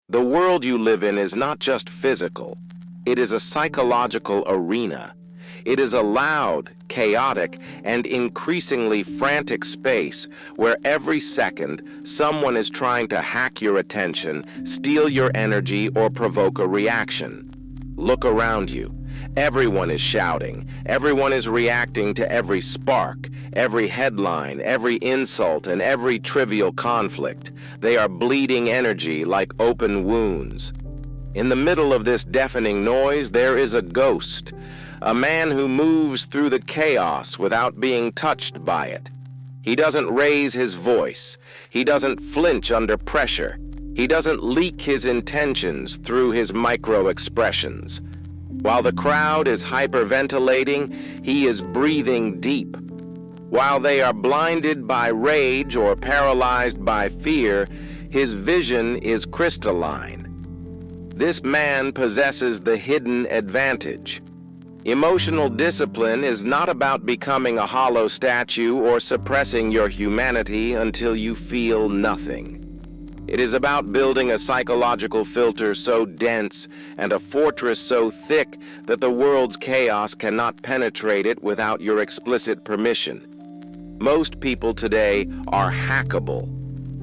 The world you live in is not just physical. It is a psychological arena. It is a loud, chaotic, and increasingly frantic space where every second someone is trying to hack your attention, steal your energy, or provoke a reaction. Look around you. Everyone is shouting. Everyone is reacting to every spark, every headline, every insult, and every trivial conflict. They are bleeding energy like open wounds. In the middle of this deafening noise, there is a ghost, a man who moves through the chaos without being touched by it. He doesn't raise his voice. He doesn't flinch under pressure. He doesn't leak his intentions through his micro-expressions. While the crowd is hyperventilating, he is breathing deep. While they are blinded by rage or paralyzed by fear, his vision is crystalline. This man possesses the hidden advantage. Emotional discipline is not about becoming a hollow statue or suppressing your humanity until you feel nothing. It is about building a psychological filter so dense and a fortress so thick that the world's chaos cannot penetrate it without your explicit permission. Most people today are hackable.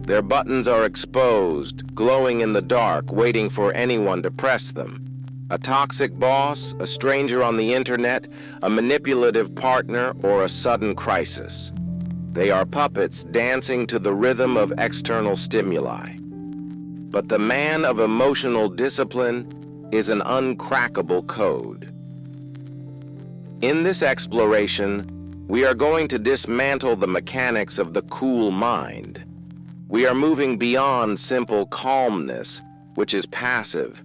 Their buttons are exposed, glowing in the dark, waiting for anyone to press them. A toxic boss, a stranger on the internet, a manipulative partner, or a sudden crisis. They are puppets dancing to the rhythm of external stimuli. But the man of emotional discipline is an uncrackable code. In this exploration, we are going to dismantle the mechanics of the cool mind. We are moving beyond simple calmness, which is passive.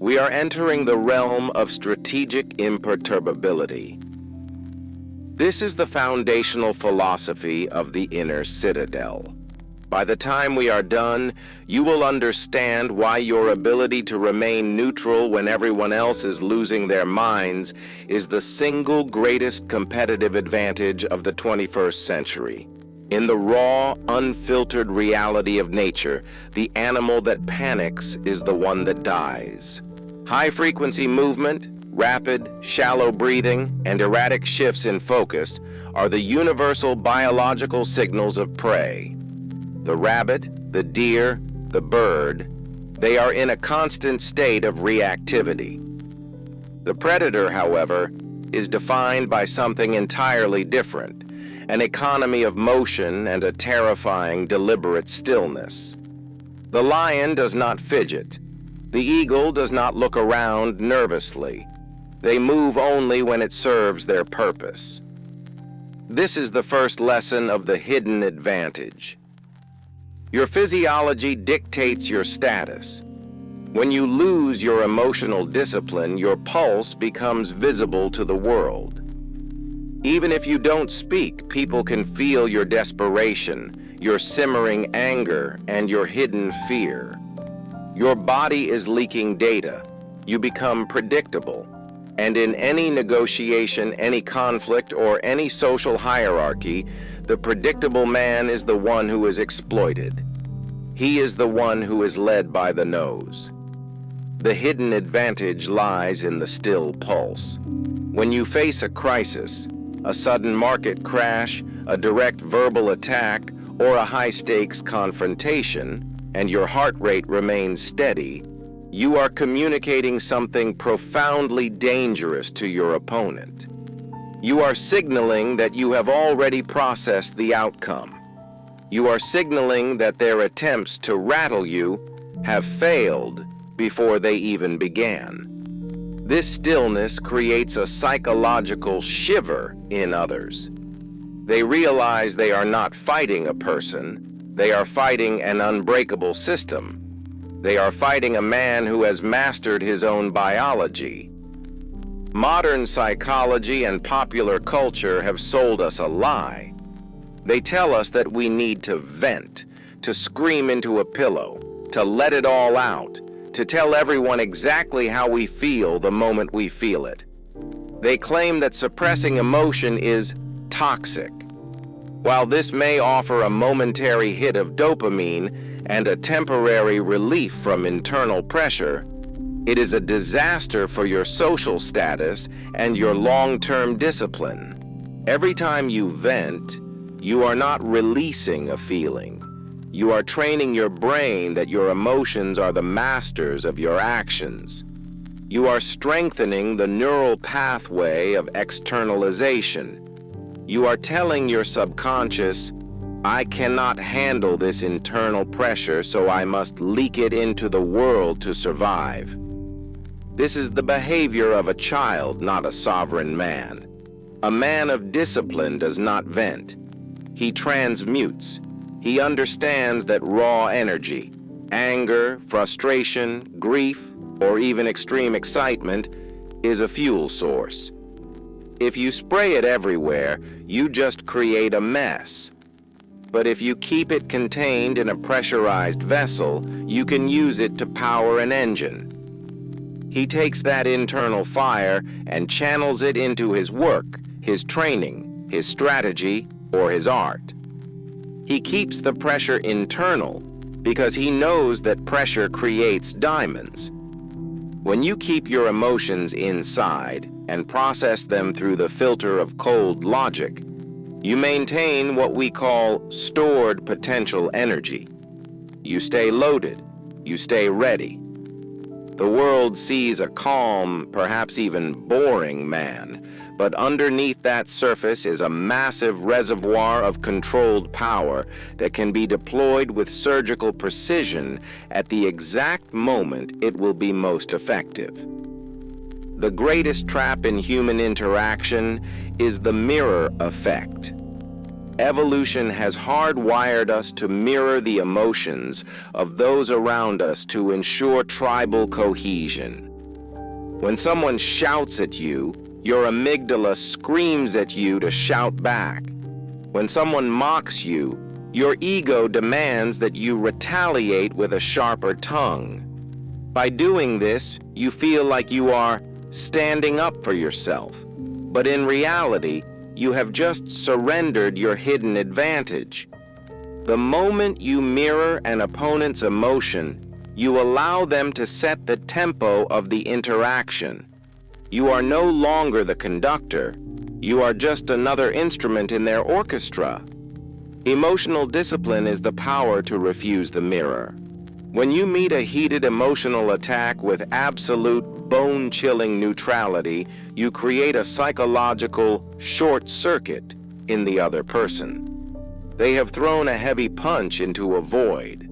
We are entering the realm of strategic imperturbability. This is the foundational philosophy of the inner Citadel. By the time we are done, you will understand why your ability to remain neutral when everyone else is losing their minds is the single greatest competitive advantage of the 21st century. In the raw, unfiltered reality of nature, the animal that panics is the one that dies. High-frequency movement, rapid, shallow breathing, and erratic shifts in focus are the universal biological signals of prey. The rabbit, the deer, the bird, they are in a constant state of reactivity. The predator, however, is defined by something entirely different, an economy of motion and a terrifying, deliberate stillness. The lion does not fidget. The eagle does not look around nervously. They move only when it serves their purpose. This is the first lesson of the hidden advantage. Your physiology dictates your status. When you lose your emotional discipline, your pulse becomes visible to the world. Even if you don't speak, people can feel your desperation, your simmering anger, and your hidden fear. Your body is leaking data. You become predictable. And in any negotiation, any conflict, or any social hierarchy, the predictable man is the one who is exploited. He is the one who is led by the nose. The hidden advantage lies in the still pulse. When you face a crisis, a sudden market crash, a direct verbal attack, or a high-stakes confrontation, and your heart rate remains steady, you are communicating something profoundly dangerous to your opponent. You are signaling that you have already processed the outcome. You are signaling that their attempts to rattle you have failed before they even began. This stillness creates a psychological shiver in others. They realize they are not fighting a person, they are fighting an unbreakable system. They are fighting a man who has mastered his own biology. Modern psychology and popular culture have sold us a lie. They tell us that we need to vent, to scream into a pillow, to let it all out, to tell everyone exactly how we feel the moment we feel it. They claim that suppressing emotion is toxic. While this may offer a momentary hit of dopamine and a temporary relief from internal pressure, it is a disaster for your social status and your long-term discipline. Every time you vent, you are not releasing a feeling. You are training your brain that your emotions are the masters of your actions. You are strengthening the neural pathway of externalization. You are telling your subconscious, I cannot handle this internal pressure, so I must leak it into the world to survive. This is the behavior of a child, not a sovereign man. A man of discipline does not vent. He transmutes. He understands that raw energy, anger, frustration, grief, or even extreme excitement is a fuel source. If you spray it everywhere, you just create a mess. But if you keep it contained in a pressurized vessel, you can use it to power an engine. He takes that internal fire and channels it into his work, his training, his strategy, or his art. He keeps the pressure internal because he knows that pressure creates diamonds. When you keep your emotions inside and process them through the filter of cold logic, you maintain what we call stored potential energy. You stay loaded. You stay ready. The world sees a calm, perhaps even boring man, but underneath that surface is a massive reservoir of controlled power that can be deployed with surgical precision at the exact moment it will be most effective. The greatest trap in human interaction is the mirror effect. Evolution has hardwired us to mirror the emotions of those around us to ensure tribal cohesion. When someone shouts at you, your amygdala screams at you to shout back. When someone mocks you, your ego demands that you retaliate with a sharper tongue. By doing this, you feel like you are standing up for yourself, but in reality, you have just surrendered your hidden advantage. The moment you mirror an opponent's emotion, you allow them to set the tempo of the interaction. You are no longer the conductor. You are just another instrument in their orchestra. Emotional discipline is the power to refuse the mirror. When you meet a heated emotional attack with absolute bone-chilling neutrality, you create a psychological short circuit in the other person. They have thrown a heavy punch into a void.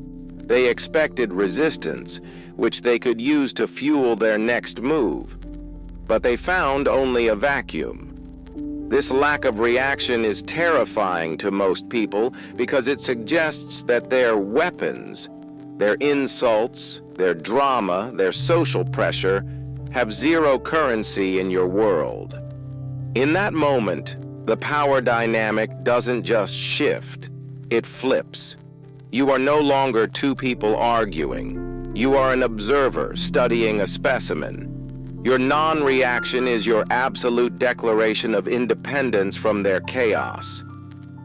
They expected resistance, which they could use to fuel their next move. But they found only a vacuum. This lack of reaction is terrifying to most people because it suggests that their weapons, their insults, their drama, their social pressure, have zero currency in your world. In that moment, the power dynamic doesn't just shift, it flips. You are no longer two people arguing. You are an observer studying a specimen. Your non-reaction is your absolute declaration of independence from their chaos.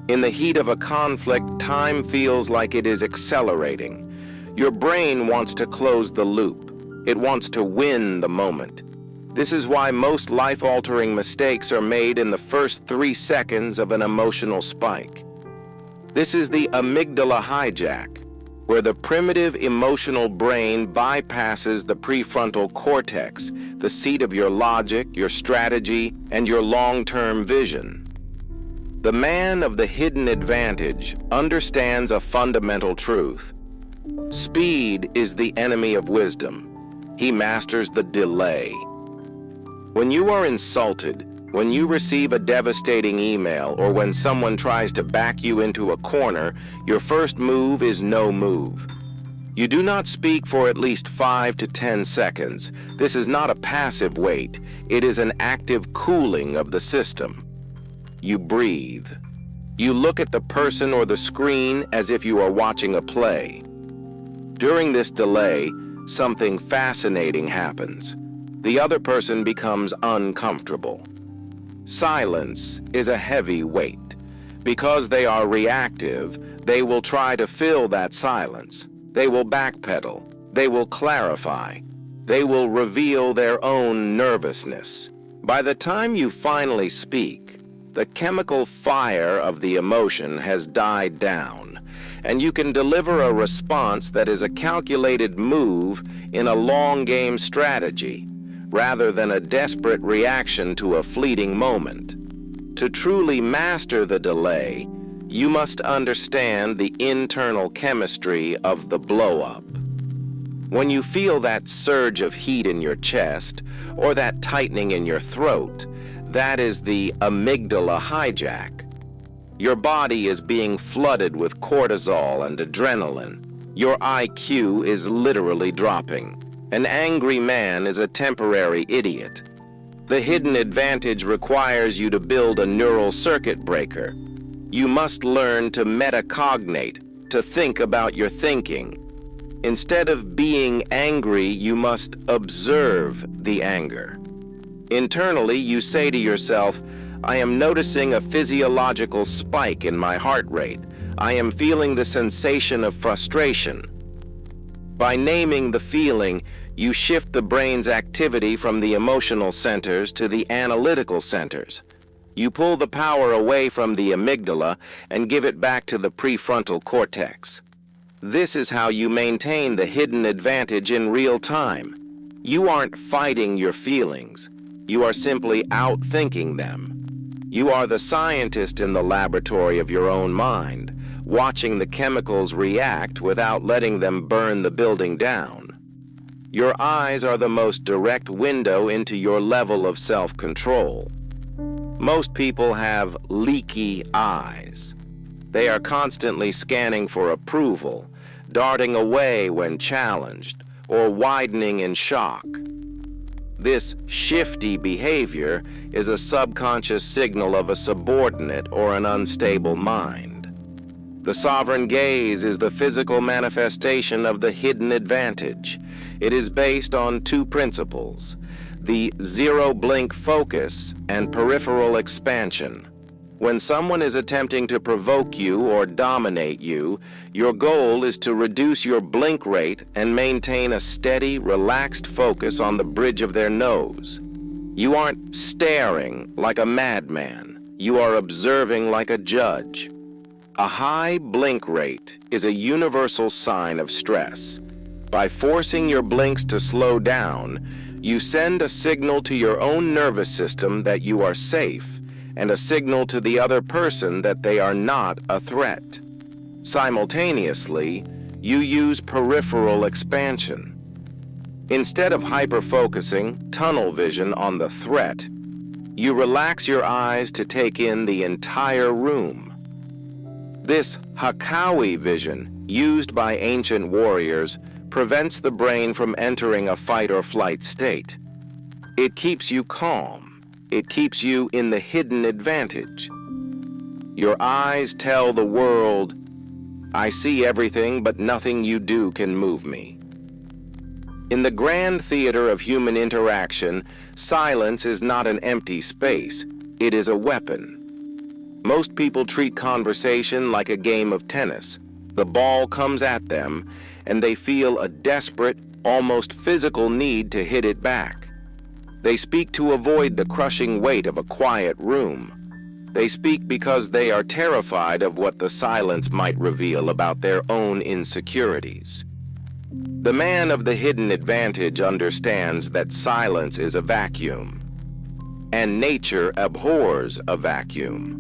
In the heat of a conflict, time feels like it is accelerating. Your brain wants to close the loop. It wants to win the moment. This is why most life-altering mistakes are made in the first 3 seconds of an emotional spike. This is the amygdala hijack, where the primitive emotional brain bypasses the prefrontal cortex, the seat of your logic, your strategy, and your long-term vision. The man of the hidden advantage understands a fundamental truth. Speed is the enemy of wisdom. He masters the delay. When you are insulted, when you receive a devastating email, or when someone tries to back you into a corner, your first move is no move. You do not speak for at least 5 to 10 seconds. This is not a passive wait. It is an active cooling of the system. You breathe. You look at the person or the screen as if you are watching a play. During this delay, something fascinating happens. The other person becomes uncomfortable. Silence is a heavy weight. Because they are reactive, they will try to fill that silence. They will backpedal. They will clarify. They will reveal their own nervousness. By the time you finally speak, the chemical fire of the emotion has died down, and you can deliver a response that is a calculated move in a long-game strategy, rather than a desperate reaction to a fleeting moment. To truly master the delay, you must understand the internal chemistry of the blow-up. When you feel that surge of heat in your chest, or that tightening in your throat, that is the amygdala hijack. Your body is being flooded with cortisol and adrenaline. Your IQ is literally dropping. An angry man is a temporary idiot. The hidden advantage requires you to build a neural circuit breaker. You must learn to metacognate, to think about your thinking. Instead of being angry, you must observe the anger. Internally, you say to yourself, I am noticing a physiological spike in my heart rate. I am feeling the sensation of frustration. By naming the feeling, you shift the brain's activity from the emotional centers to the analytical centers. You pull the power away from the amygdala and give it back to the prefrontal cortex. This is how you maintain the hidden advantage in real time. You aren't fighting your feelings. You are simply outthinking them. You are the scientist in the laboratory of your own mind, watching the chemicals react without letting them burn the building down. Your eyes are the most direct window into your level of self-control. Most people have leaky eyes. They are constantly scanning for approval, darting away when challenged, or widening in shock. This shifty behavior is a subconscious signal of a subordinate or an unstable mind. The sovereign gaze is the physical manifestation of the hidden advantage. It is based on two principles: the zero-blink focus and peripheral expansion. When someone is attempting to provoke you or dominate you, your goal is to reduce your blink rate and maintain a steady, relaxed focus on the bridge of their nose. You aren't staring like a madman. You are observing like a judge. A high blink rate is a universal sign of stress. By forcing your blinks to slow down, you send a signal to your own nervous system that you are safe, and a signal to the other person that they are not a threat. Simultaneously, you use peripheral expansion. Instead of hyper-focusing, tunnel vision on the threat, you relax your eyes to take in the entire room. This Hakawi vision, used by ancient warriors, prevents the brain from entering a fight or flight state. It keeps you calm. It keeps you in the hidden advantage. Your eyes tell the world, I see everything, but nothing you do can move me. In the grand theater of human interaction, silence is not an empty space. It is a weapon. Most people treat conversation like a game of tennis. The ball comes at them, and they feel a desperate, almost physical need to hit it back. They speak to avoid the crushing weight of a quiet room. They speak because they are terrified of what the silence might reveal about their own insecurities. The man of the hidden advantage understands that silence is a vacuum, and nature abhors a vacuum.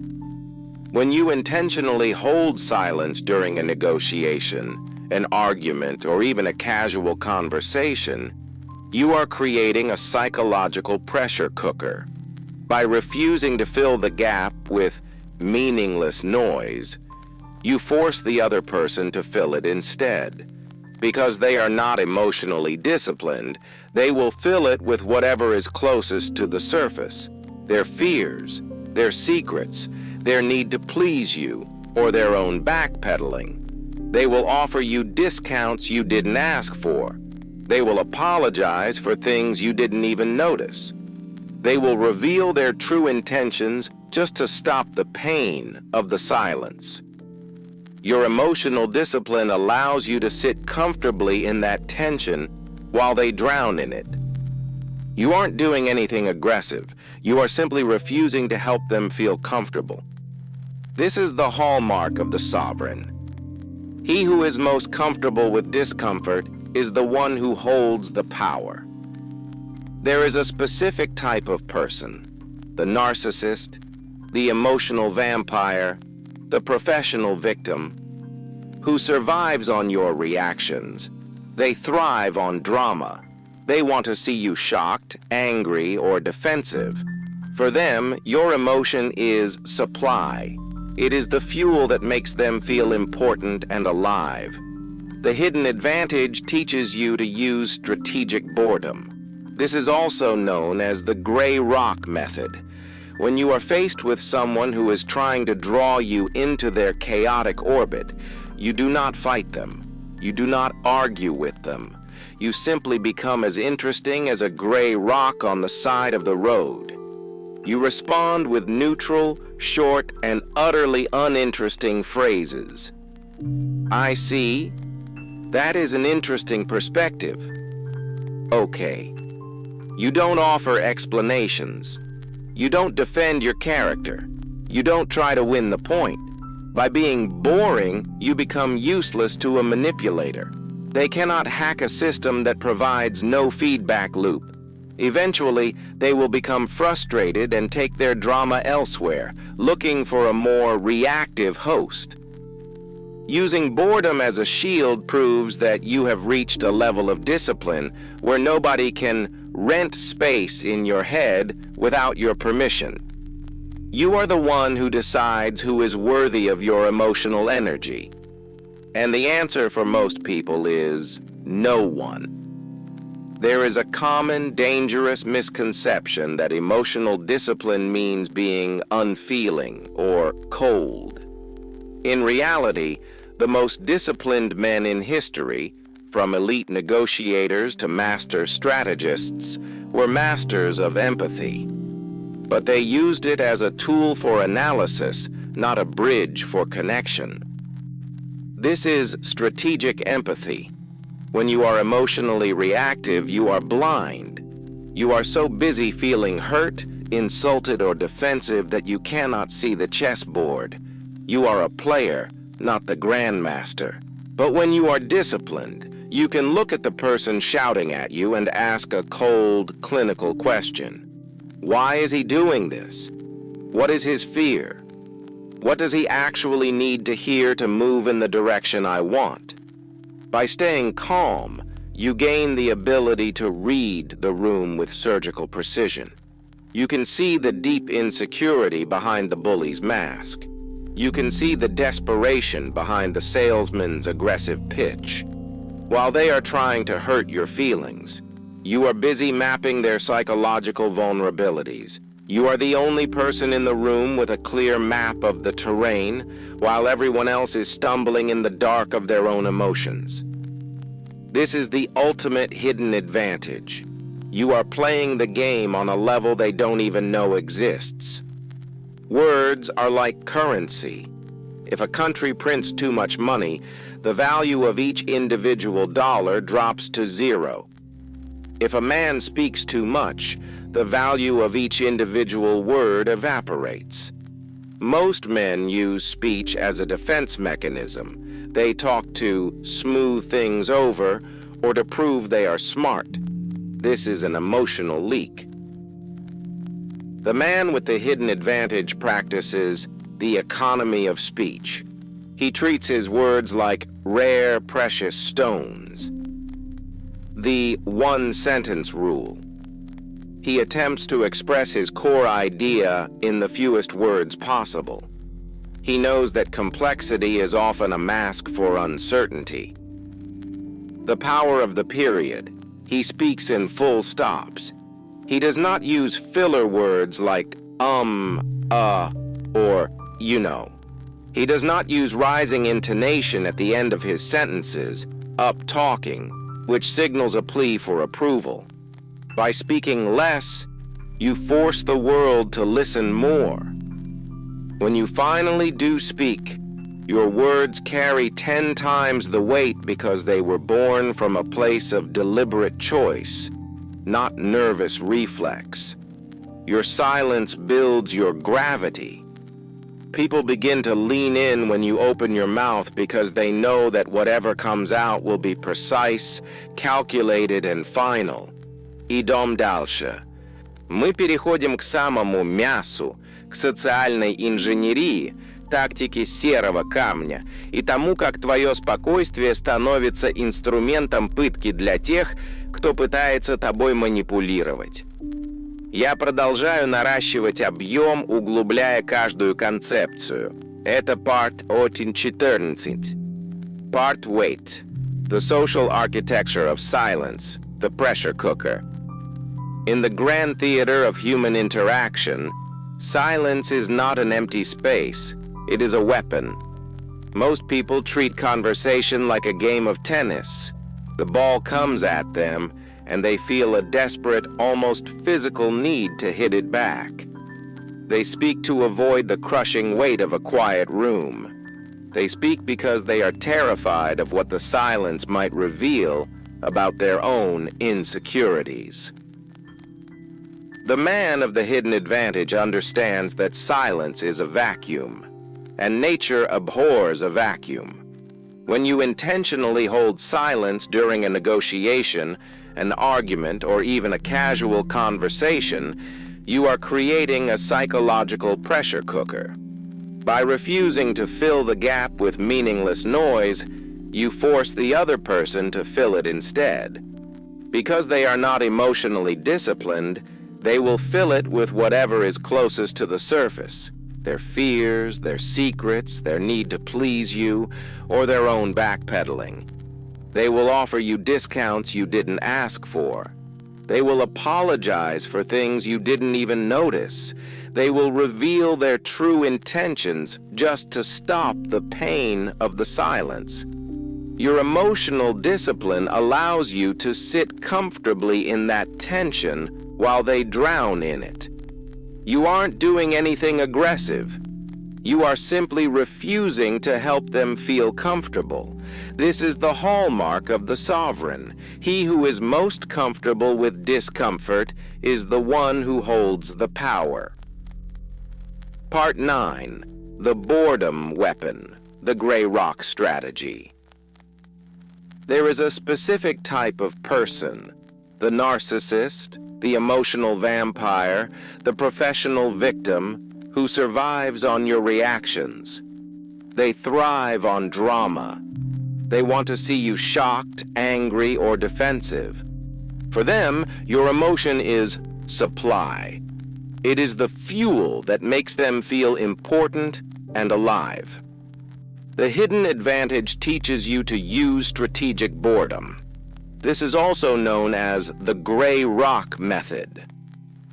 When you intentionally hold silence during a negotiation, an argument, or even a casual conversation, you are creating a psychological pressure cooker. By refusing to fill the gap with meaningless noise, you force the other person to fill it instead. Because they are not emotionally disciplined, they will fill it with whatever is closest to the surface: their fears, their secrets, their need to please you, or their own backpedaling. They will offer you discounts you didn't ask for. They will apologize for things you didn't even notice. They will reveal their true intentions just to stop the pain of the silence. Your emotional discipline allows you to sit comfortably in that tension while they drown in it. You aren't doing anything aggressive. You are simply refusing to help them feel comfortable. This is the hallmark of the sovereign. He who is most comfortable with discomfort is the one who holds the power. There is a specific type of person, the narcissist, the emotional vampire, the professional victim, who survives on your reactions. They thrive on drama. They want to see you shocked, angry, or defensive. For them, your emotion is supply. It is the fuel that makes them feel important and alive. The hidden advantage teaches you to use strategic boredom. This is also known as the gray rock method. When you are faced with someone who is trying to draw you into their chaotic orbit, you do not fight them. You do not argue with them. You simply become as interesting as a gray rock on the side of the road. You respond with neutral, short, and utterly uninteresting phrases. I see. That is an interesting perspective. Okay. You don't offer explanations. You don't defend your character. You don't try to win the point. By being boring, you become useless to a manipulator. They cannot hack a system that provides no feedback loop. Eventually, they will become frustrated and take their drama elsewhere, looking for a more reactive host. Using boredom as a shield proves that you have reached a level of discipline where nobody can rent space in your head without your permission. You are the one who decides who is worthy of your emotional energy. And the answer for most people is no one. There is a common, dangerous misconception that emotional discipline means being unfeeling or cold. In reality, the most disciplined men in history, from elite negotiators to master strategists, were masters of empathy. But they used it as a tool for analysis, not a bridge for connection. This is strategic empathy. When you are emotionally reactive, you are blind. You are so busy feeling hurt, insulted, or defensive that you cannot see the chessboard. You are a player, not the grandmaster. But when you are disciplined, you can look at the person shouting at you and ask a cold, clinical question. Why is he doing this? What is his fear? What does he actually need to hear to move in the direction I want? By staying calm, you gain the ability to read the room with surgical precision. You can see the deep insecurity behind the bully's mask. You can see the desperation behind the salesman's aggressive pitch. While they are trying to hurt your feelings, you are busy mapping their psychological vulnerabilities. You are the only person in the room with a clear map of the terrain, while everyone else is stumbling in the dark of their own emotions. This is the ultimate hidden advantage. You are playing the game on a level they don't even know exists. Words are like currency. If a country prints too much money, the value of each individual dollar drops to zero. If a man speaks too much, the value of each individual word evaporates. Most men use speech as a defense mechanism. They talk to smooth things over or to prove they are smart. This is an emotional leak. The man with the hidden advantage practices the economy of speech. He treats his words like rare, precious stones. The one-sentence rule. He attempts to express his core idea in the fewest words possible. He knows that complexity is often a mask for uncertainty. The power of the period. He speaks in full stops. He does not use filler words like or you know. He does not use rising intonation at the end of his sentences, up talking, which signals a plea for approval. By speaking less, you force the world to listen more. When you finally do speak, Your words carry 10 times the weight because they were born from a place of deliberate choice, not nervous reflex. Your silence builds your gravity. People begin to lean in when you open your mouth because they know that whatever comes out will be precise, calculated, and final. Идем дальше. Мы переходим к самому мясу, к социальной инженерии, тактике серого камня и тому, как твое спокойствие становится инструментом пытки для тех, кто пытается тобой манипулировать. Я продолжаю наращивать объем, углубляя каждую концепцию. Это part 14. Part weight. The social architecture of silence. The pressure cooker. In the grand theater of human interaction, silence is not an empty space. It is a weapon. Most people treat conversation like a game of tennis. The ball comes at them, and they feel a desperate, almost physical need to hit it back. They speak to avoid the crushing weight of a quiet room. They speak because they are terrified of what the silence might reveal about their own insecurities. The man of the hidden advantage understands that silence is a vacuum, and nature abhors a vacuum. When you intentionally hold silence during a negotiation, an argument, or even a casual conversation, you are creating a psychological pressure cooker. By refusing to fill the gap with meaningless noise, you force the other person to fill it instead. Because they are not emotionally disciplined, they will fill it with whatever is closest to the surface: their fears, their secrets, their need to please you, or their own backpedaling. They will offer you discounts you didn't ask for. They will apologize for things you didn't even notice. They will reveal their true intentions just to stop the pain of the silence. Your emotional discipline allows you to sit comfortably in that tension while they drown in it. You aren't doing anything aggressive. You are simply refusing to help them feel comfortable. This is the hallmark of the sovereign. He who is most comfortable with discomfort is the one who holds the power. Part 9. The boredom weapon. The gray rock strategy. There is a specific type of person: the narcissist, the emotional vampire, the professional victim, who survives on your reactions. They thrive on drama. They want to see you shocked, angry, or defensive. For them, your emotion is supply. It is the fuel that makes them feel important and alive. The hidden advantage teaches you to use strategic boredom. This is also known as the gray rock method.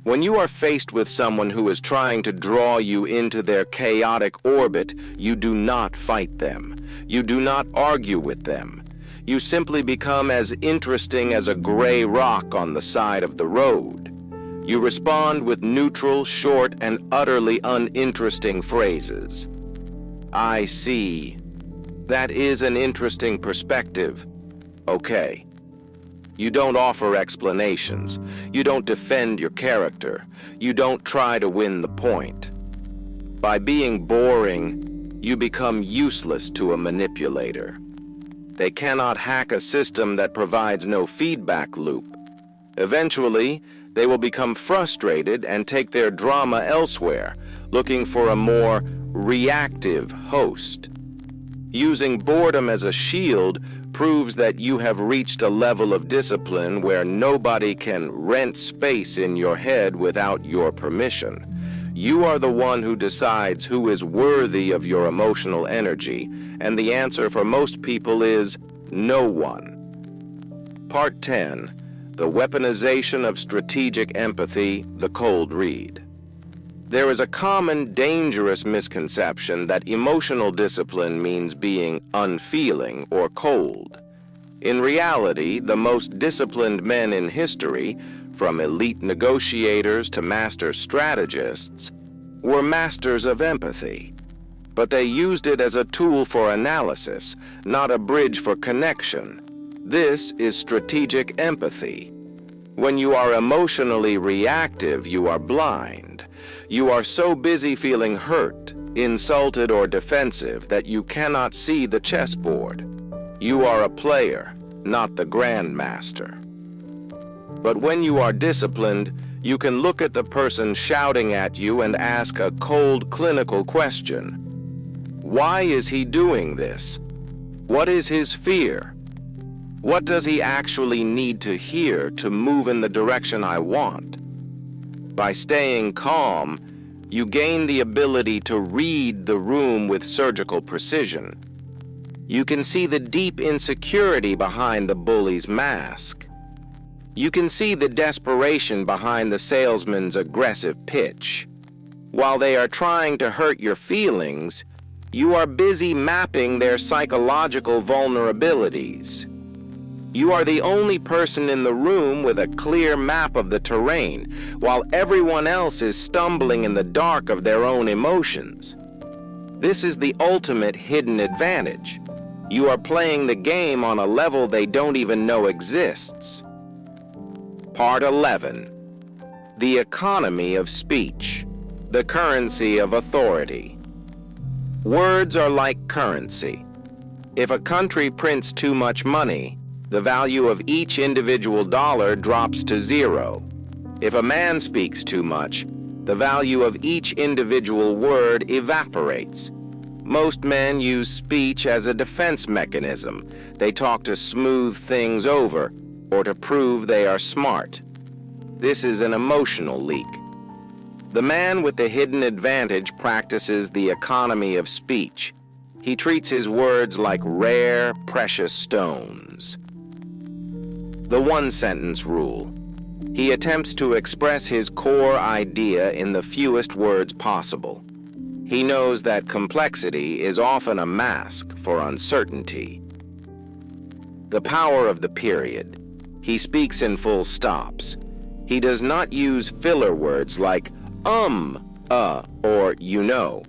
When you are faced with someone who is trying to draw you into their chaotic orbit, you do not fight them. You do not argue with them. You simply become as interesting as a gray rock on the side of the road. You respond with neutral, short, and utterly uninteresting phrases. I see. That is an interesting perspective. Okay. You don't offer explanations. You don't defend your character. You don't try to win the point. By being boring, you become useless to a manipulator. They cannot hack a system that provides no feedback loop. Eventually, they will become frustrated and take their drama elsewhere, looking for a more reactive host. Using boredom as a shield proves that you have reached a level of discipline where nobody can rent space in your head without your permission. You are the one who decides who is worthy of your emotional energy, and the answer for most people is no one. Part 10. The weaponization of strategic empathy, the cold read. There is a common, dangerous misconception that emotional discipline means being unfeeling or cold. In reality, the most disciplined men in history, from elite negotiators to master strategists, were masters of empathy. but they used it as a tool for analysis, not a bridge for connection. This is strategic empathy. When you are emotionally reactive, you are blind. You are so busy feeling hurt, insulted, or defensive that you cannot see the chessboard. You are a player, not the grandmaster. But when you are disciplined, you can look at the person shouting at you and ask a cold, clinical question. Why is he doing this? What is his fear? What does he actually need to hear to move in the direction I want? By staying calm, you gain the ability to read the room with surgical precision. You can see the deep insecurity behind the bully's mask. You can see the desperation behind the salesman's aggressive pitch. While they are trying to hurt your feelings, you are busy mapping their psychological vulnerabilities. You are the only person in the room with a clear map of the terrain, while everyone else is stumbling in the dark of their own emotions. This is the ultimate hidden advantage. You are playing the game on a level they don't even know exists. Part 11. The economy of speech, the currency of authority. Words are like currency. If a country prints too much money, the value of each individual dollar drops to zero. If a man speaks too much, the value of each individual word evaporates. Most men use speech as a defense mechanism. They talk to smooth things over or to prove they are smart. This is an emotional leak. The man with the hidden advantage practices the economy of speech. He treats his words like rare, precious stones. The one-sentence rule. He attempts to express his core idea in the fewest words possible. He knows that complexity is often a mask for uncertainty. The power of the period. He speaks in full stops. He does not use filler words like or you know.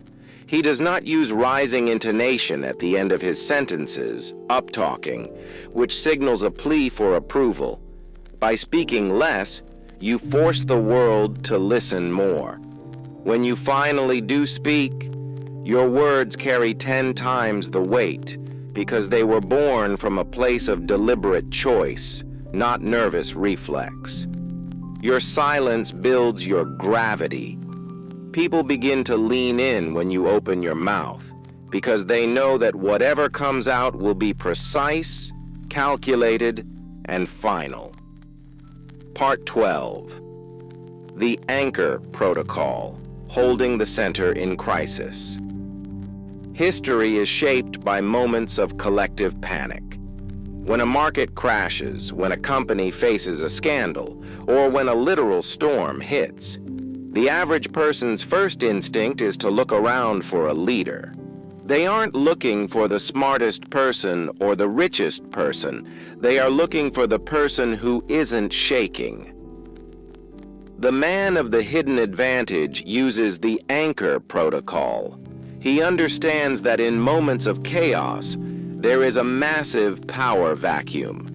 He does not use rising intonation at the end of his sentences, up-talking, which signals a plea for approval. By speaking less, you force the world to listen more. When you finally do speak, your words carry 10 times the weight because they were born from a place of deliberate choice, not nervous reflex. Your silence builds your gravity. People begin to lean in when you open your mouth because they know that whatever comes out will be precise, calculated, and final. Part 12. The Anchor Protocol, holding the center in crisis. History is shaped by moments of collective panic. When a market crashes, when a company faces a scandal, or when a literal storm hits, the average person's first instinct is to look around for a leader. They aren't looking for the smartest person or the richest person. They are looking for the person who isn't shaking. The man of the hidden advantage uses the Anchor Protocol. He understands that in moments of chaos, there is a massive power vacuum.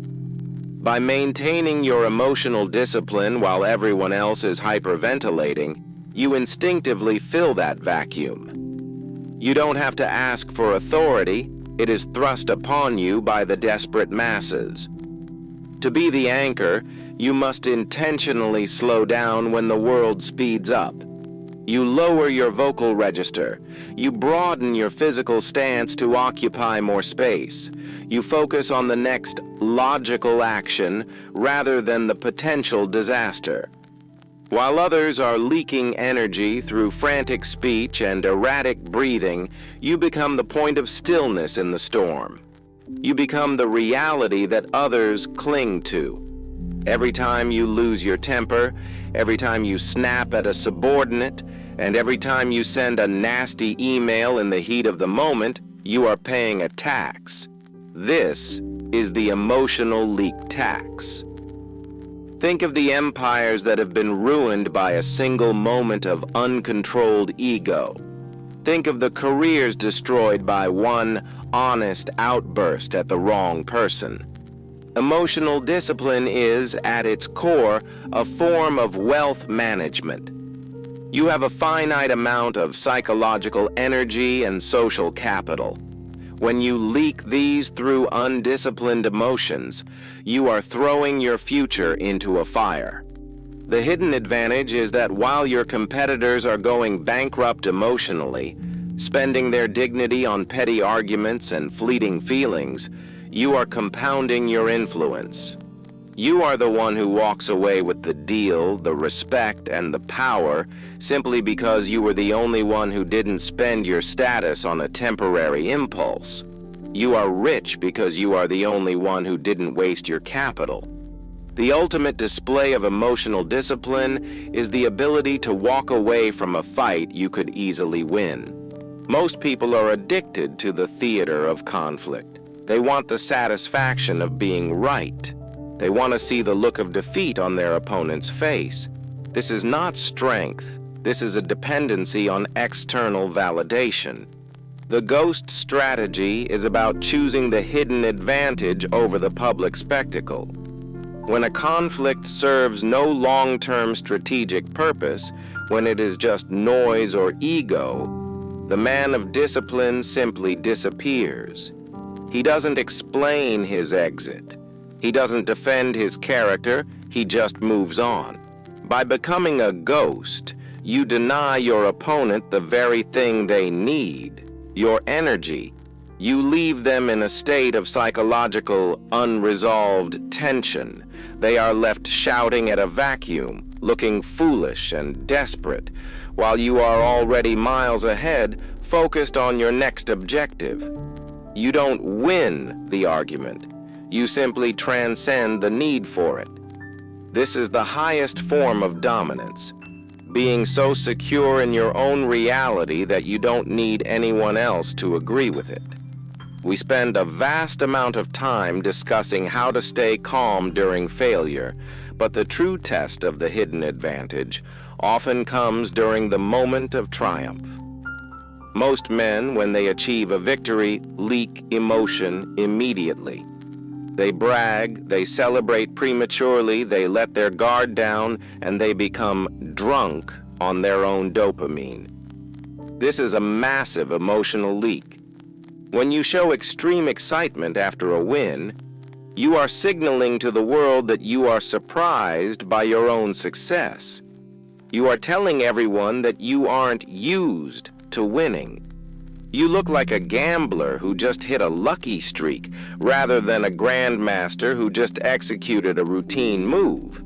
By maintaining your emotional discipline while everyone else is hyperventilating, you instinctively fill that vacuum. You don't have to ask for authority, it is thrust upon you by the desperate masses. To be the anchor, you must intentionally slow down when the world speeds up. You lower your vocal register. You broaden your physical stance to occupy more space. You focus on the next logical action rather than the potential disaster. While others are leaking energy through frantic speech and erratic breathing, you become the point of stillness in the storm. You become the reality that others cling to. Every time you lose your temper, every time you snap at a subordinate, and every time you send a nasty email in the heat of the moment, you are paying a tax. This is the emotional leak tax. Think of the empires that have been ruined by a single moment of uncontrolled ego. Think of the careers destroyed by one honest outburst at the wrong person. Emotional discipline is, at its core, a form of wealth management. You have a finite amount of psychological energy and social capital. When you leak these through undisciplined emotions, you are throwing your future into a fire. The hidden advantage is that while your competitors are going bankrupt emotionally, spending their dignity on petty arguments and fleeting feelings, you are compounding your influence. You are the one who walks away with the deal, the respect, and the power simply because you were the only one who didn't spend your status on a temporary impulse. You are rich because you are the only one who didn't waste your capital. The ultimate display of emotional discipline is the ability to walk away from a fight you could easily win. Most people are addicted to the theater of conflict. They want the satisfaction of being right. They want to see the look of defeat on their opponent's face. This is not strength. This is a dependency on external validation. The ghost strategy is about choosing the hidden advantage over the public spectacle. When a conflict serves no long-term strategic purpose, when it is just noise or ego, the man of discipline simply disappears. He doesn't explain his exit. He doesn't defend his character, he just moves on. By becoming a ghost, you deny your opponent the very thing they need, your energy. You leave them in a state of psychological, unresolved tension. They are left shouting at a vacuum, looking foolish and desperate, while you are already miles ahead, focused on your next objective. You don't win the argument. You simply transcend the need for it. This is the highest form of dominance, being so secure in your own reality that you don't need anyone else to agree with it. We spend a vast amount of time discussing how to stay calm during failure, but the true test of the hidden advantage often comes during the moment of triumph. Most men, when they achieve a victory, leak emotion immediately. They brag, they celebrate prematurely, they let their guard down, and they become drunk on their own dopamine. This is a massive emotional leak. When you show extreme excitement after a win, you are signaling to the world that you are surprised by your own success. You are telling everyone that you aren't used to winning. You look like a gambler who just hit a lucky streak rather than a grandmaster who just executed a routine move.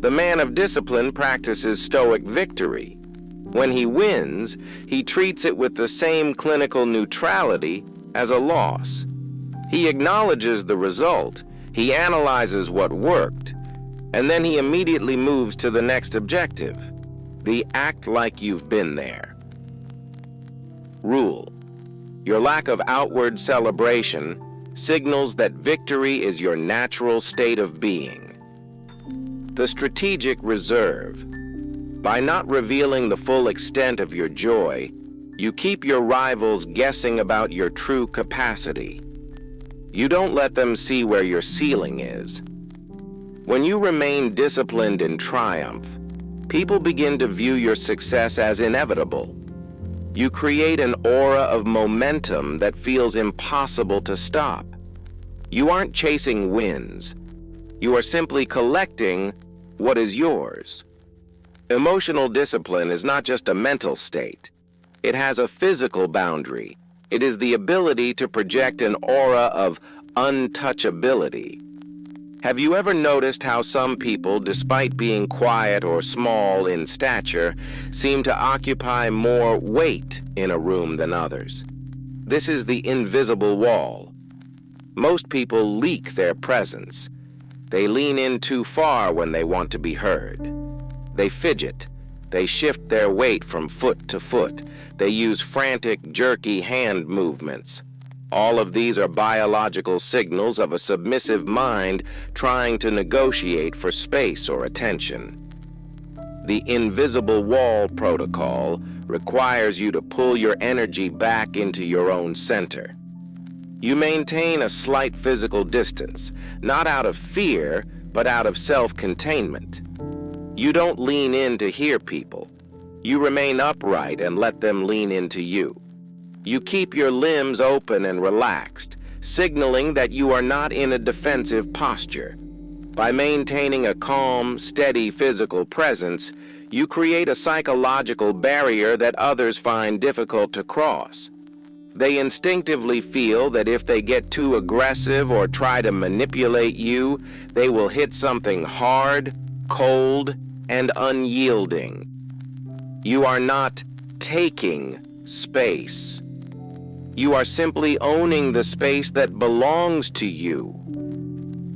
The man of discipline practices stoic victory. When he wins, he treats it with the same clinical neutrality as a loss. He acknowledges the result, he analyzes what worked, and then he immediately moves to the next objective. The act like you've been there. Rule: your lack of outward celebration signals that victory is your natural state of being. The strategic reserve: by not revealing the full extent of your joy, you keep your rivals guessing about your true capacity. You don't let them see where your ceiling is. When you remain disciplined in triumph, people begin to view your success as inevitable. You create an aura of momentum that feels impossible to stop. You aren't chasing wins. You are simply collecting what is yours. Emotional discipline is not just a mental state. It has a physical boundary. It is the ability to project an aura of untouchability. Have you ever noticed how some people, despite being quiet or small in stature, seem to occupy more weight in a room than others? This is the invisible wall. Most people leak their presence. They lean in too far when they want to be heard. They fidget. They shift their weight from foot to foot. They use frantic, jerky hand movements. All of these are biological signals of a submissive mind trying to negotiate for space or attention. The invisible wall protocol requires you to pull your energy back into your own center. You maintain a slight physical distance, not out of fear, but out of self-containment. You don't lean in to hear people. You remain upright and let them lean into you. You keep your limbs open and relaxed, signaling that you are not in a defensive posture. By maintaining a calm, steady physical presence, you create a psychological barrier that others find difficult to cross. They instinctively feel that if they get too aggressive or try to manipulate you, they will hit something hard, cold, and unyielding. You are not taking space. You are simply owning the space that belongs to you.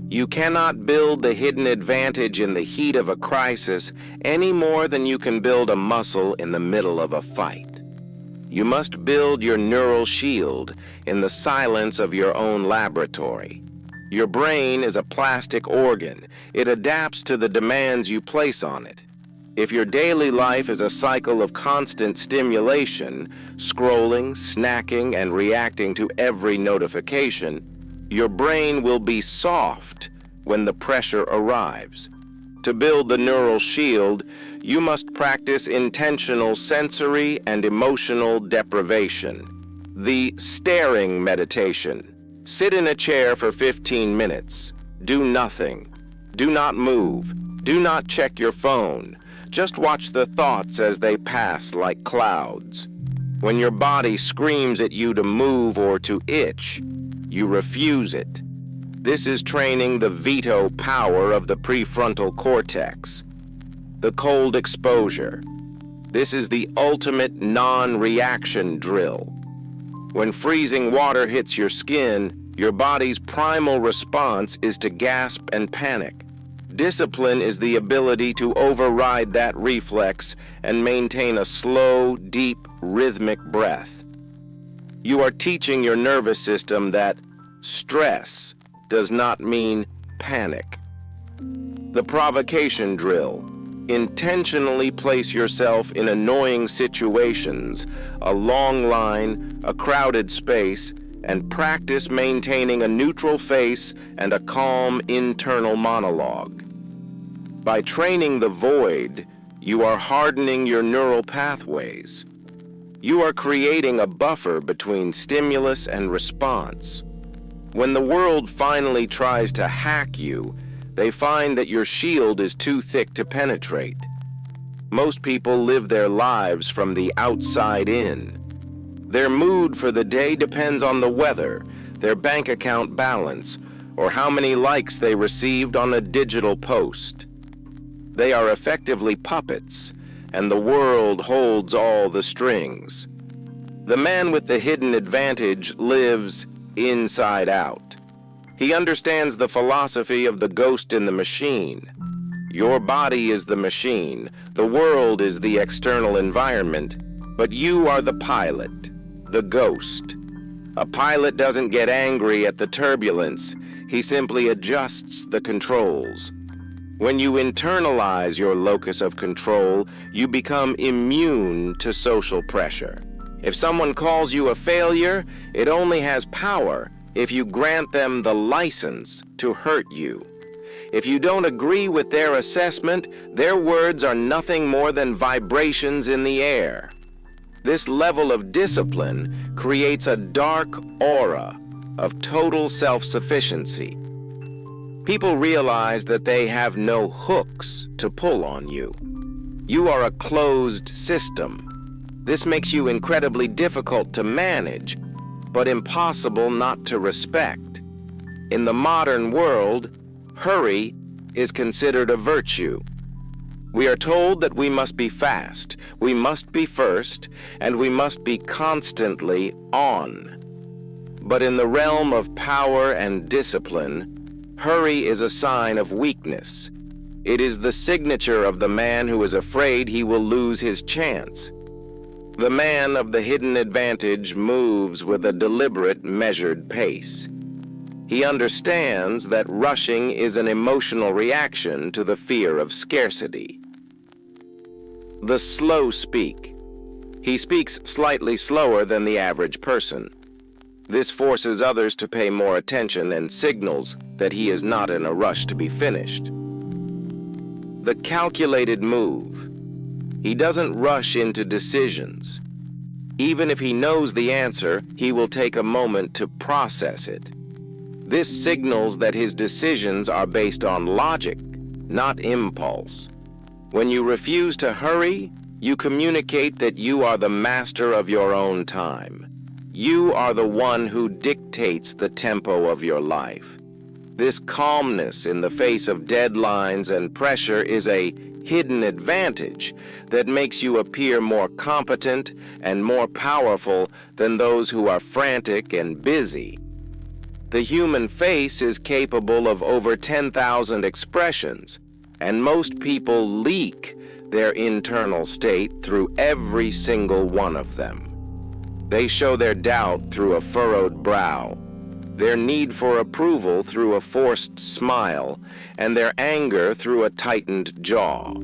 You cannot build the hidden advantage in the heat of a crisis any more than you can build a muscle in the middle of a fight. You must build your neural shield in the silence of your own laboratory. Your brain is a plastic organ. It adapts to the demands you place on it. If your daily life is a cycle of constant stimulation, scrolling, snacking, and reacting to every notification, your brain will be soft when the pressure arrives. To build the neural shield, you must practice intentional sensory and emotional deprivation. The staring meditation. Sit in a chair for 15 minutes. Do nothing. Do not move. Do not check your phone. Just watch the thoughts as they pass like clouds. When your body screams at you to move or to itch, you refuse it. This is training the veto power of the prefrontal cortex. The cold exposure. This is the ultimate non-reaction drill. When freezing water hits your skin, your body's primal response is to gasp and panic. Discipline is the ability to override that reflex and maintain a slow, deep, rhythmic breath. You are teaching your nervous system that stress does not mean panic. The provocation drill. Intentionally place yourself in annoying situations, a long line, a crowded space, and practice maintaining a neutral face and a calm internal monologue. By training the void, you are hardening your neural pathways. You are creating a buffer between stimulus and response. When the world finally tries to hack you, they find that your shield is too thick to penetrate. Most people live their lives from the outside in. Their mood for the day depends on the weather, their bank account balance, or how many likes they received on a digital post. They are effectively puppets, and the world holds all the strings. The man with the hidden advantage lives inside out. He understands the philosophy of the ghost in the machine. Your body is the machine, the world is the external environment, but you are the pilot, the ghost. A pilot doesn't get angry at the turbulence, he simply adjusts the controls. When you internalize your locus of control, you become immune to social pressure. If someone calls you a failure, it only has power if you grant them the license to hurt you. If you don't agree with their assessment, their words are nothing more than vibrations in the air. This level of discipline creates a dark aura of total self-sufficiency. People realize that they have no hooks to pull on you. You are a closed system. This makes you incredibly difficult to manage, but impossible not to respect. In the modern world, hurry is considered a virtue. We are told that we must be fast, we must be first, and we must be constantly on. But in the realm of power and discipline, hurry is a sign of weakness. It is the signature of the man who is afraid he will lose his chance. The man of the hidden advantage moves with a deliberate, measured pace. He understands that rushing is an emotional reaction to the fear of scarcity. The slow speak. He speaks slightly slower than the average person. This forces others to pay more attention and signals that he is not in a rush to be finished. The calculated move. He doesn't rush into decisions. Even if he knows the answer, he will take a moment to process it. This signals that his decisions are based on logic, not impulse. When you refuse to hurry, you communicate that you are the master of your own time. You are the one who dictates the tempo of your life. This calmness in the face of deadlines and pressure is a hidden advantage that makes you appear more competent and more powerful than those who are frantic and busy. The human face is capable of over 10,000 expressions, and most people leak their internal state through every single one of them. They show their doubt through a furrowed brow, their need for approval through a forced smile, and their anger through a tightened jaw.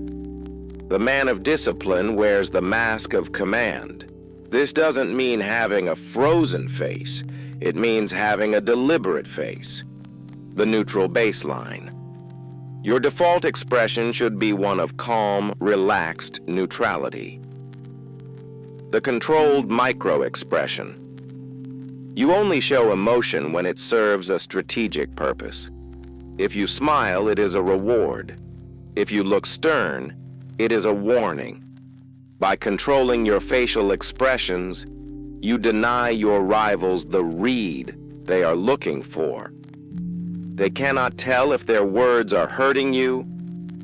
The man of discipline wears the mask of command. This doesn't mean having a frozen face. It means having a deliberate face. The neutral baseline. Your default expression should be one of calm, relaxed neutrality. The controlled micro-expression. You only show emotion when it serves a strategic purpose. If you smile, it is a reward. If you look stern, it is a warning. By controlling your facial expressions, you deny your rivals the read they are looking for. They cannot tell if their words are hurting you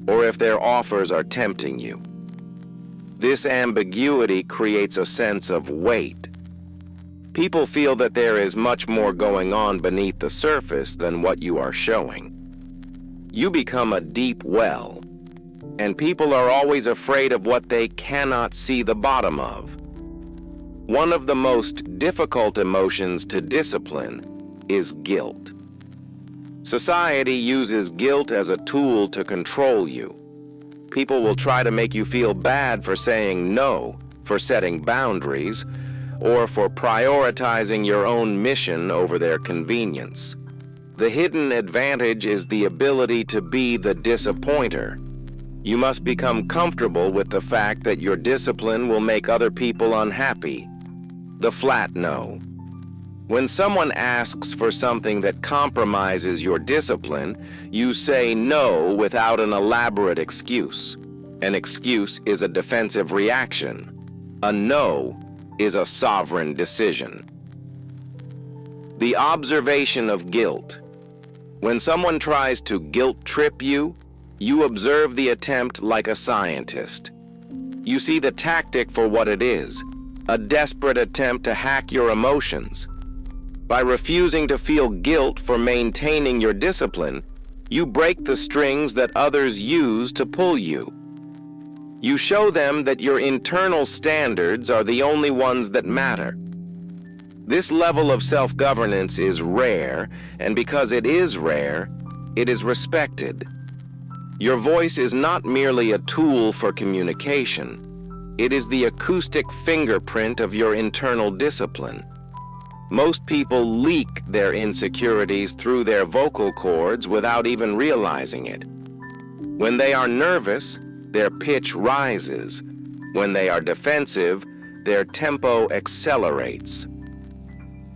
or if their offers are tempting you. This ambiguity creates a sense of weight. People feel that there is much more going on beneath the surface than what you are showing. You become a deep well, and people are always afraid of what they cannot see the bottom of. One of the most difficult emotions to discipline is guilt. Society uses guilt as a tool to control you. People will try to make you feel bad for saying no, for setting boundaries, or for prioritizing your own mission over their convenience. The hidden advantage is the ability to be the disappointer. You must become comfortable with the fact that your discipline will make other people unhappy. The flat no. When someone asks for something that compromises your discipline, you say no without an elaborate excuse. An excuse is a defensive reaction. A no is a sovereign decision. The observation of guilt. When someone tries to guilt trip you, you observe the attempt like a scientist. You see the tactic for what it is, a desperate attempt to hack your emotions. By refusing to feel guilt for maintaining your discipline, you break the strings that others use to pull you. You show them that your internal standards are the only ones that matter. This level of self-governance is rare, and because it is rare, it is respected. Your voice is not merely a tool for communication. It is the acoustic fingerprint of your internal discipline. Most people leak their insecurities through their vocal cords without even realizing it. When they are nervous, their pitch rises. When they are defensive, their tempo accelerates.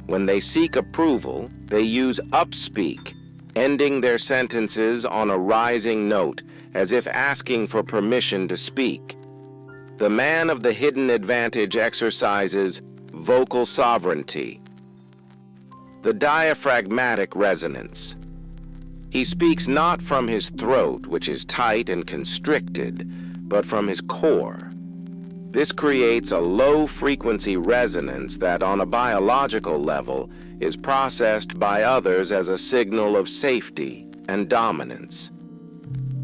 When they seek approval, they use upspeak, ending their sentences on a rising note, as if asking for permission to speak. The man of the hidden advantage exercises vocal sovereignty. The diaphragmatic resonance. He speaks not from his throat, which is tight and constricted, but from his core. This creates a low-frequency resonance that, on a biological level, is processed by others as a signal of safety and dominance.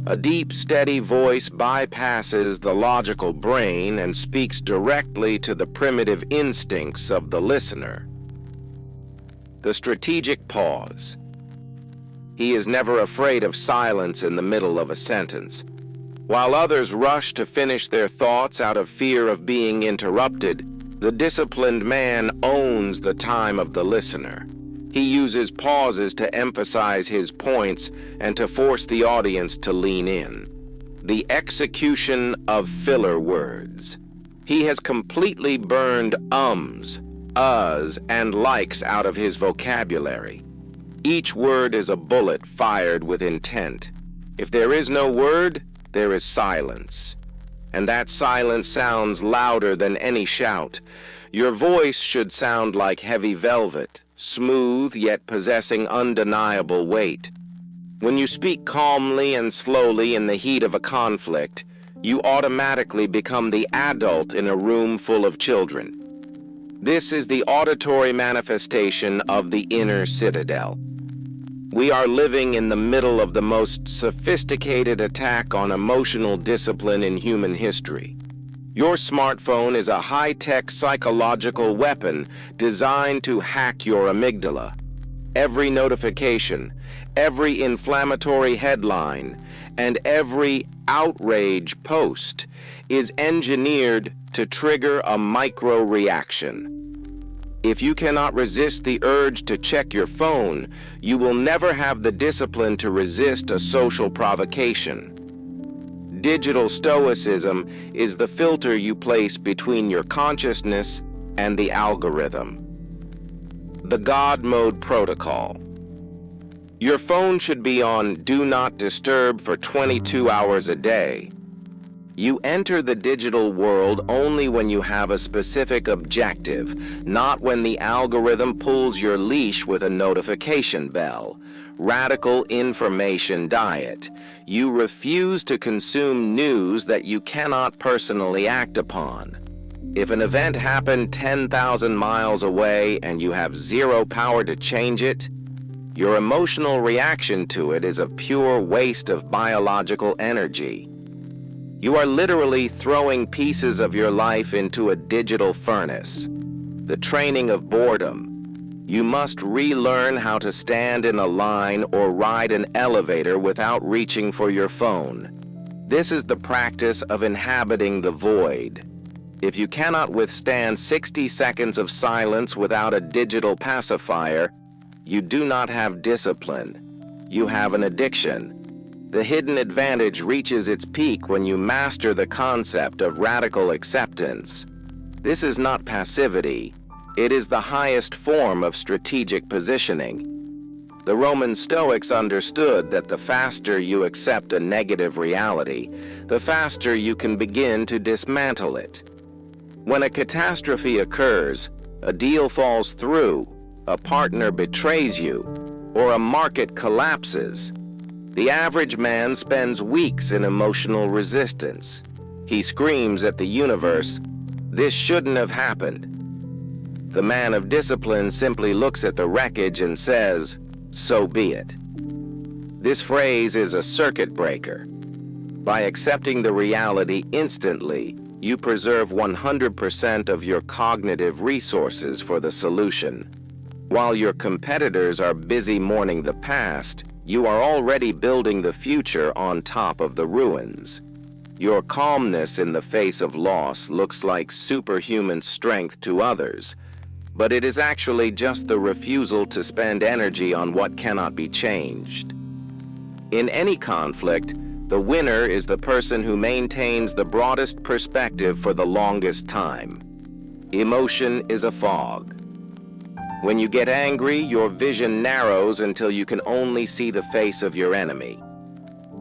A deep, steady voice bypasses the logical brain and speaks directly to the primitive instincts of the listener. The strategic pause. He is never afraid of silence in the middle of a sentence. While others rush to finish their thoughts out of fear of being interrupted, The disciplined man owns the time of the listener. He uses pauses to emphasize his points and to force the audience to lean in. The execution of filler words. He has completely burned ums, uhs, and likes out of his vocabulary. Each word is a bullet fired with intent. If there is no word, there is silence. And that silence sounds louder than any shout. Your voice should sound like heavy velvet, smooth yet possessing undeniable weight. When you speak calmly and slowly in the heat of a conflict, you automatically become the adult in a room full of children. This is the auditory manifestation of the inner citadel. We are living in the middle of the most sophisticated attack on emotional discipline in human history. Your smartphone is a high-tech psychological weapon designed to hack your amygdala. Every notification, every inflammatory headline, and every outrage post is engineered to trigger a micro-reaction. If you cannot resist the urge to check your phone, you will never have the discipline to resist a social provocation. Digital stoicism is the filter you place between your consciousness and the algorithm. The God Mode Protocol. Your phone should be on Do Not Disturb for 22 hours a day. You enter the digital world only when you have a specific objective, not when the algorithm pulls your leash with a notification bell. Radical information diet. You refuse to consume news that you cannot personally act upon. If an event happened 10,000 miles away and you have zero power to change it, your emotional reaction to it is a pure waste of biological energy. You are literally throwing pieces of your life into a digital furnace. The training of boredom. You must relearn how to stand in a line or ride an elevator without reaching for your phone. This is the practice of inhabiting the void. If you cannot withstand 60 seconds of silence without a digital pacifier, you do not have discipline. You have an addiction. The hidden advantage reaches its peak when you master the concept of radical acceptance. This is not passivity. It is the highest form of strategic positioning. The Roman Stoics understood that the faster you accept a negative reality, the faster you can begin to dismantle it. When a catastrophe occurs, a deal falls through, a partner betrays you, or a market collapses, the average man spends weeks in emotional resistance. He screams at the universe, "This shouldn't have happened." The man of discipline simply looks at the wreckage and says, "So be it." This phrase is a circuit breaker. By accepting the reality instantly, you preserve 100% of your cognitive resources for the solution. While your competitors are busy mourning the past, you are already building the future on top of the ruins. Your calmness in the face of loss looks like superhuman strength to others, but it is actually just the refusal to spend energy on what cannot be changed. In any conflict, the winner is the person who maintains the broadest perspective for the longest time. Emotion is a fog. When you get angry, your vision narrows until you can only see the face of your enemy.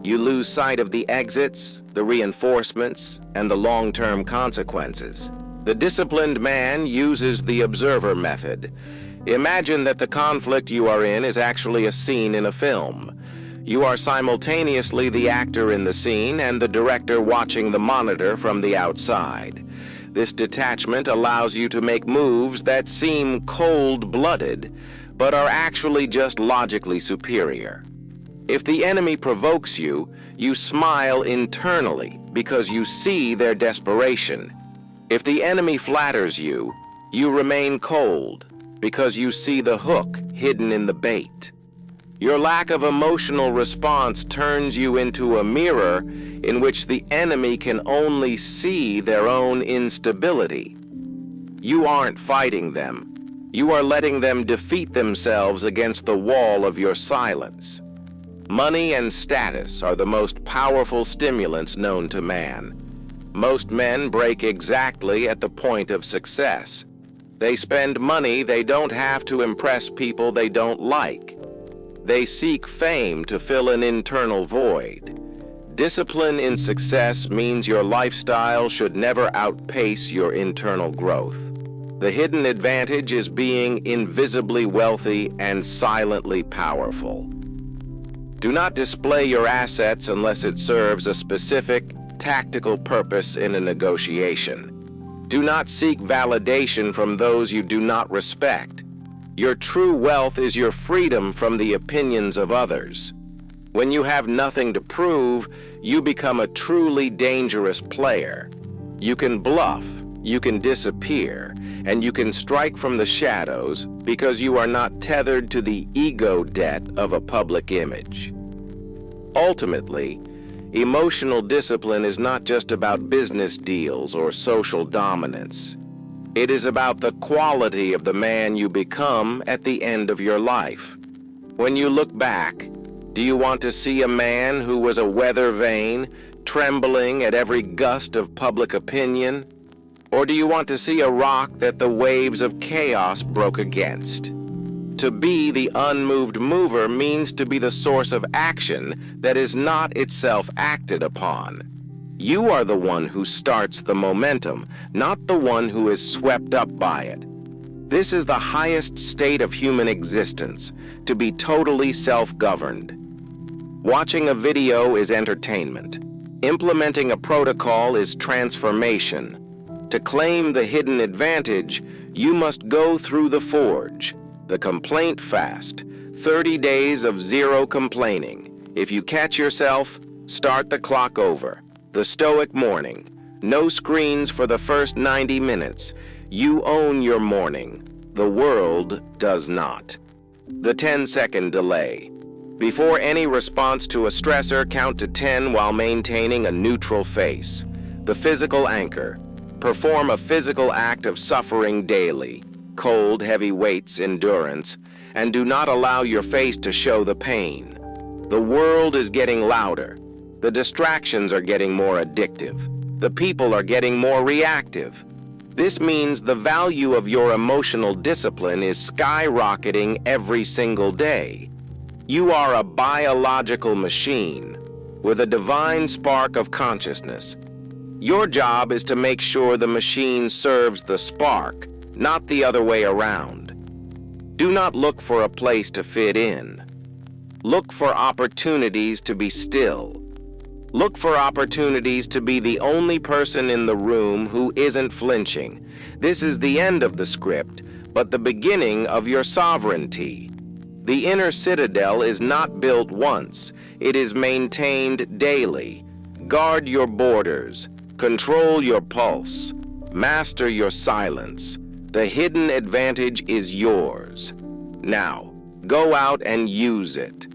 You lose sight of the exits, the reinforcements, and the long-term consequences. The disciplined man uses the observer method. Imagine that the conflict you are in is actually a scene in a film. You are simultaneously the actor in the scene and the director watching the monitor from the outside. This detachment allows you to make moves that seem cold-blooded, but are actually just logically superior. If the enemy provokes you, you smile internally because you see their desperation. If the enemy flatters you, you remain cold because you see the hook hidden in the bait. Your lack of emotional response turns you into a mirror in which the enemy can only see their own instability. You aren't fighting them. You are letting them defeat themselves against the wall of your silence. Money and status are the most powerful stimulants known to man. Most men break exactly at the point of success. They spend money they don't have to impress people they don't like. They seek fame to fill an internal void. Discipline in success means your lifestyle should never outpace your internal growth. The hidden advantage is being invisibly wealthy and silently powerful. Do not display your assets unless it serves a specific, tactical purpose in a negotiation. Do not seek validation from those you do not respect. Your true wealth is your freedom from the opinions of others. When you have nothing to prove, you become a truly dangerous player. You can bluff, you can disappear, and you can strike from the shadows because you are not tethered to the ego debt of a public image. Ultimately, emotional discipline is not just about business deals or social dominance. It is about the quality of the man you become at the end of your life. When you look back, do you want to see a man who was a weather vane, trembling at every gust of public opinion? Or do you want to see a rock that the waves of chaos broke against? To be the unmoved mover means to be the source of action that is not itself acted upon. You are the one who starts the momentum, not the one who is swept up by it. This is the highest state of human existence, to be totally self-governed. Watching a video is entertainment. Implementing a protocol is transformation. To claim the hidden advantage, you must go through the forge, the complaint fast, 30 days of zero complaining. If you catch yourself, start the clock over. The stoic morning, no screens for the first 90 minutes. You own your morning. The world does not. The 10-second delay. Before any response to a stressor, count to 10 while maintaining a neutral face. The physical anchor. Perform a physical act of suffering daily, cold, heavy weights, endurance, and do not allow your face to show the pain. The world is getting louder. The distractions are getting more addictive. The people are getting more reactive. This means the value of your emotional discipline is skyrocketing every single day. You are a biological machine with a divine spark of consciousness. Your job is to make sure the machine serves the spark, not the other way around. Do not look for a place to fit in. Look for opportunities to be still. Look for opportunities to be the only person in the room who isn't flinching. This is the end of the script, but the beginning of your sovereignty. The inner citadel is not built once. It is maintained daily. Guard your borders. Control your pulse. Master your silence. The hidden advantage is yours. Now, go out and use it.